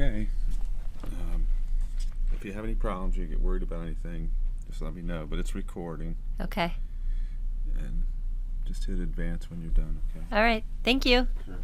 Okay. If you have any problems, you get worried about anything, just let me know. But it's recording. Okay. And just hit advance when you're done, okay? All right. Thank you. Sure.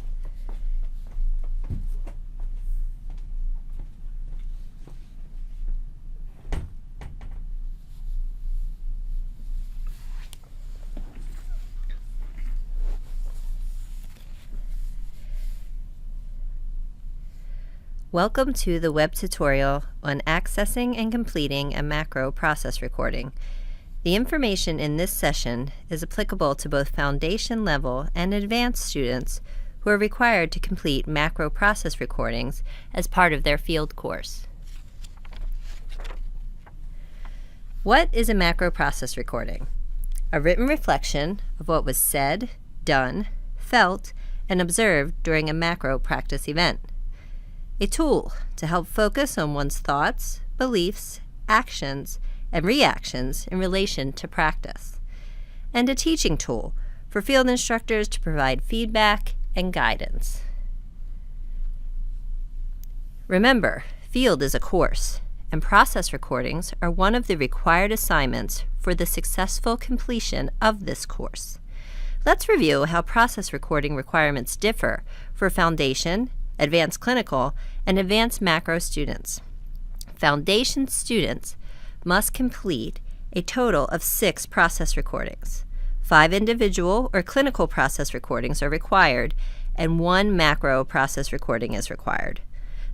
Welcome to the web tutorial on accessing and completing a macro process recording. The information in this session is applicable to both foundation level and advanced students who are required to complete macro process recordings as part of their field course. What is a macro process recording? A written reflection of what was said, done, felt, and observed during a macro practice event. A tool to help focus on one's thoughts, beliefs, actions, and reactions in relation to practice. And a teaching tool for field instructors to provide feedback and guidance. Remember, field is a course, and process recordings are one of the required assignments for the successful completion of this course. Let's review how process recording requirements differ for foundation, advanced clinical, and advanced macro students. Foundation students must complete a total of 6 process recordings. 5 individual or clinical process recordings are required, and 1 macro process recording is required.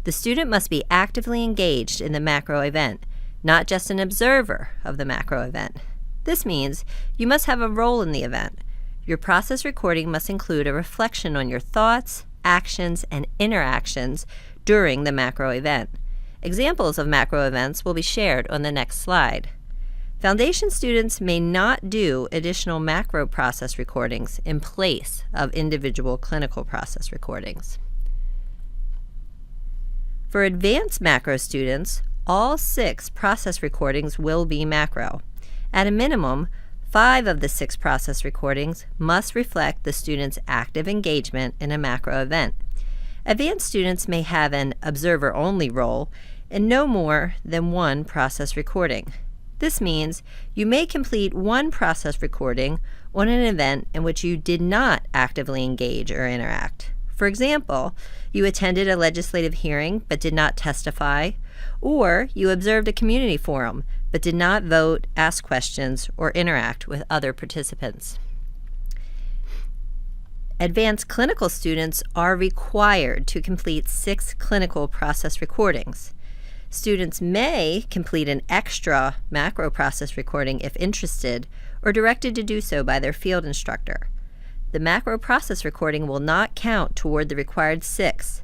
The student must be actively engaged in the macro event, not just an observer of the macro event. This means you must have a role in the event. Your process recording must include a reflection on your thoughts, actions, and interactions during the macro event. Examples of macro events will be shared on the next slide. Foundation students may not do additional macro process recordings in place of individual clinical process recordings. For advanced macro students, all 6 process recordings will be macro. At a minimum, 5 of the 6 process recordings must reflect the student's active engagement in a macro event. Advanced students may have an observer-only role in no more than 1 process recording. This means you may complete 1 process recording on an event in which you did not actively engage or interact. For example, you attended a legislative hearing but did not testify, or you observed a community forum but did not vote, ask questions, or interact with other participants. Advanced clinical students are required to complete 6 clinical process recordings. Students may complete an extra macro process recording if interested or directed to do so by their field instructor. The macro process recording will not count toward the required 6.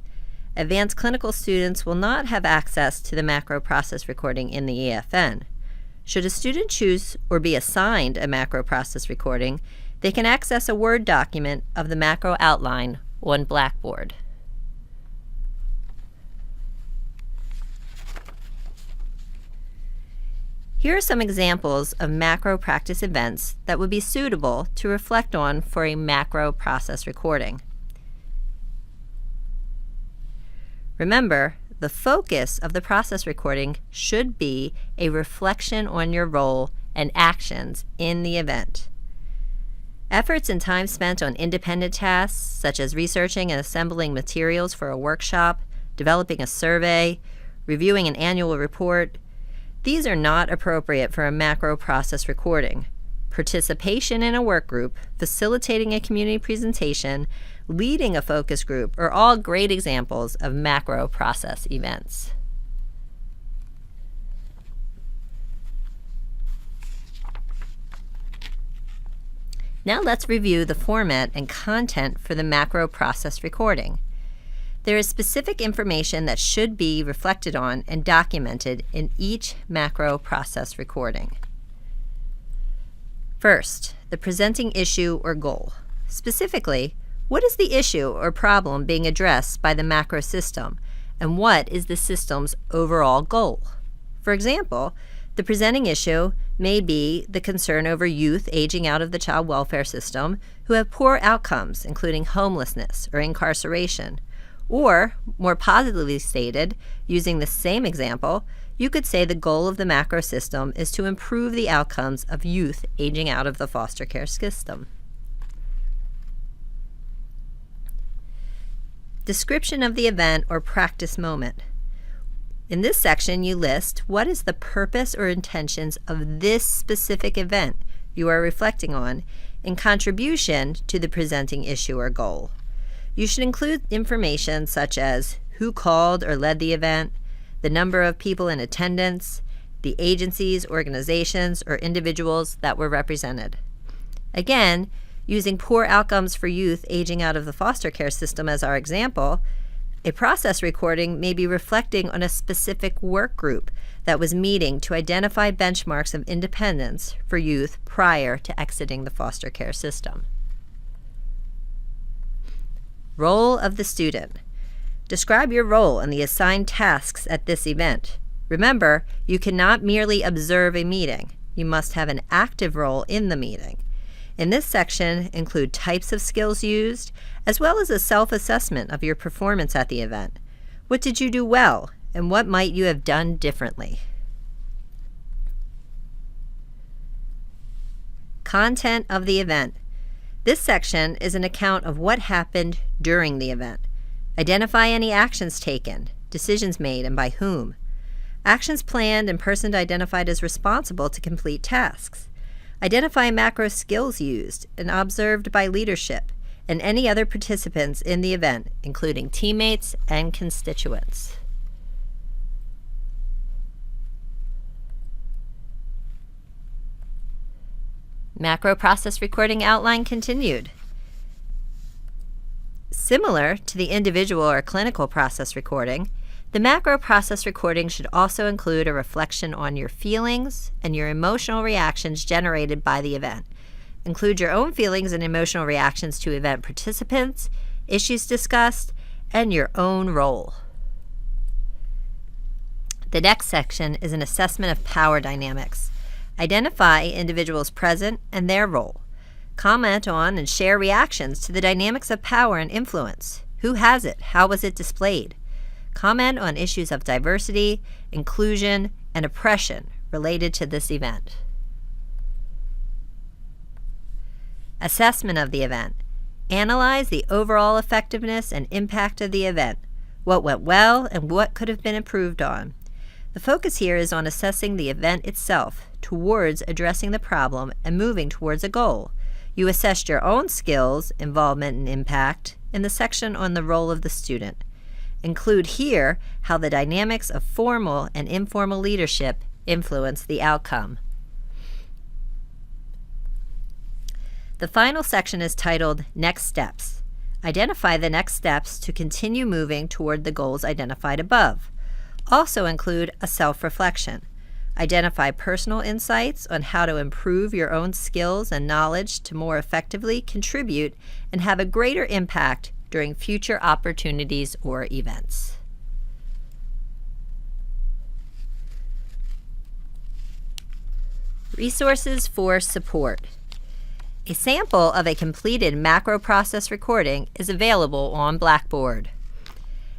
Advanced clinical students will not have access to the macro process recording in the EFN. Should a student choose or be assigned a macro process recording, they can access a Word document of the macro outline on Blackboard. Here are some examples of macro practice events that would be suitable to reflect on for a macro process recording. Remember, the focus of the process recording should be a reflection on your role and actions in the event. Efforts and time spent on independent tasks, such as researching and assembling materials for a workshop, developing a survey, reviewing an annual report, these are not appropriate for a macro process recording. Participation in a work group, facilitating a community presentation, leading a focus group are all great examples of macro process events. Now let's review the format and content for the macro process recording. There is specific information that should be reflected on and documented in each macro process recording. First, the presenting issue or goal. Specifically, what is the issue or problem being addressed by the macro system, and what is the system's overall goal? For example, the presenting issue may be the concern over youth aging out of the child welfare system who have poor outcomes, including homelessness or incarceration, Or, more positively stated, using the same example, you could say the goal of the macro system is to improve the outcomes of youth aging out of the foster care system. Description of the event or practice moment. In this section, you list what is the purpose or intentions of this specific event you are reflecting on in contribution to the presenting issue or goal. You should include information such as who called or led the event, the number of people in attendance, the agencies, organizations, or individuals that were represented. Again, using poor outcomes for youth aging out of the foster care system as our example, a process recording may be reflecting on a specific work group that was meeting to identify benchmarks of independence for youth prior to exiting the foster care system. Role of the student. Describe your role and the assigned tasks at this event. Remember, you cannot merely observe a meeting. You must have an active role in the meeting. In this section, include types of skills used, as well as a self-assessment of your performance at the event. What did you do well, and what might you have done differently? Content of the event. This section is an account of what happened during the event. Identify any actions taken, decisions made, and by whom. Actions planned and persons identified as responsible to complete tasks. Identify macro skills used and observed by leadership and any other participants in the event, including teammates and constituents. Macro process recording outline continued. Similar to the individual or clinical process recording, the macro process recording should also include a reflection on your feelings and your emotional reactions generated by the event. Include your own feelings and emotional reactions to event participants, issues discussed, and your own role. The next section is an assessment of power dynamics. Identify individuals present and their role. Comment on and share reactions to the dynamics of power and influence. Who has it? How was it displayed? Comment on issues of diversity, inclusion, and oppression related to this event. Assessment of the event. Analyze the overall effectiveness and impact of the event, what went well and what could have been improved on. The focus here is on assessing the event itself towards addressing the problem and moving towards a goal. You assessed your own skills, involvement, and impact in the section on the role of the student. Include here how the dynamics of formal and informal leadership influence the outcome. The final section is titled Next Steps. Identify the next steps to continue moving toward the goals identified above. Also include a self-reflection. Identify personal insights on how to improve your own skills and knowledge to more effectively contribute and have a greater impact during future opportunities or events. Resources for support. A sample of a completed macro process recording is available on Blackboard.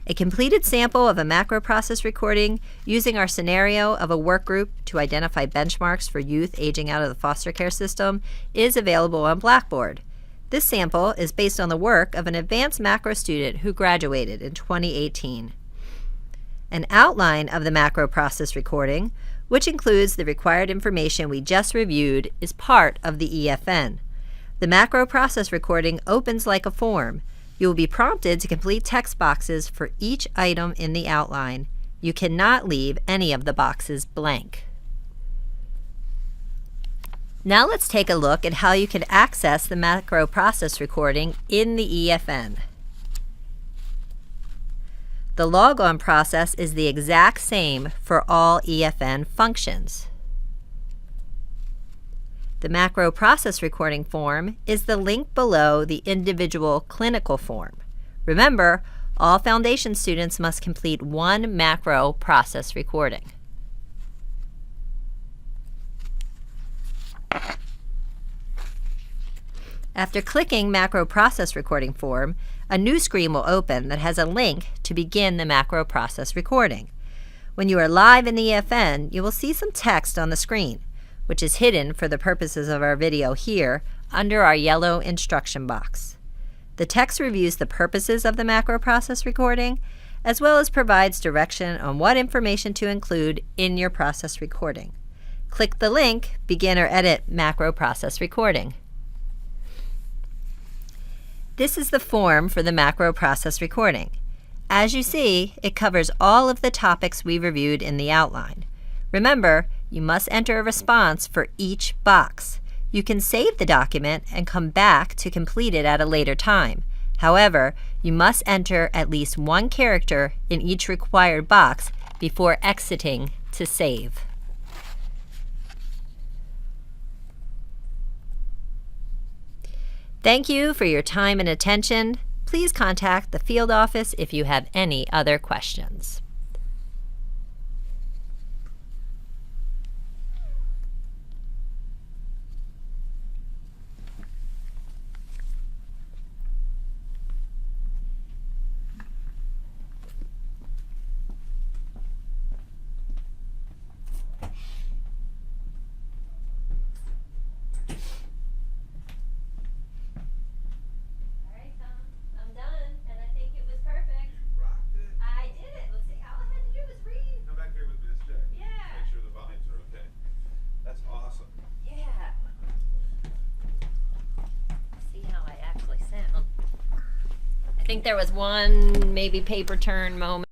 A completed sample of a macro process recording using our scenario of a work group to identify benchmarks for youth aging out of the foster care system is available on Blackboard. This sample is based on the work of an advanced macro student who graduated in 2018. An outline of the macro process recording, which includes the required information we just reviewed, is part of the EFN. The macro process recording opens like a form. You will be prompted to complete text boxes for each item in the outline. You cannot leave any of the boxes blank. Now let's take a look at how you can access the macro process recording in the EFN. The logon process is the exact same for all EFN functions. The macro process recording form is the link below the individual clinical form. Remember, all foundation students must complete one macro process recording. After clicking macro process recording form, A new screen will open that has a link to begin the macro process recording. When you are live in the EFN, you will see some text on the screen, which is hidden for the purposes of our video here under our yellow instruction box. The text reviews the purposes of the macro process recording, as well as provides direction on what information to include in your process recording. Click the link, Begin or Edit Macro Process Recording. This is the form for the macro process recording. As you see, it covers all of the topics we reviewed in the outline. Remember, you must enter a response for each box. You can save the document and come back to complete it at a later time. However, you must enter at least one character in each required box before exiting to save. Thank you for your time and attention. Please contact the field office if you have any other questions. I think there was one maybe paper turn moment.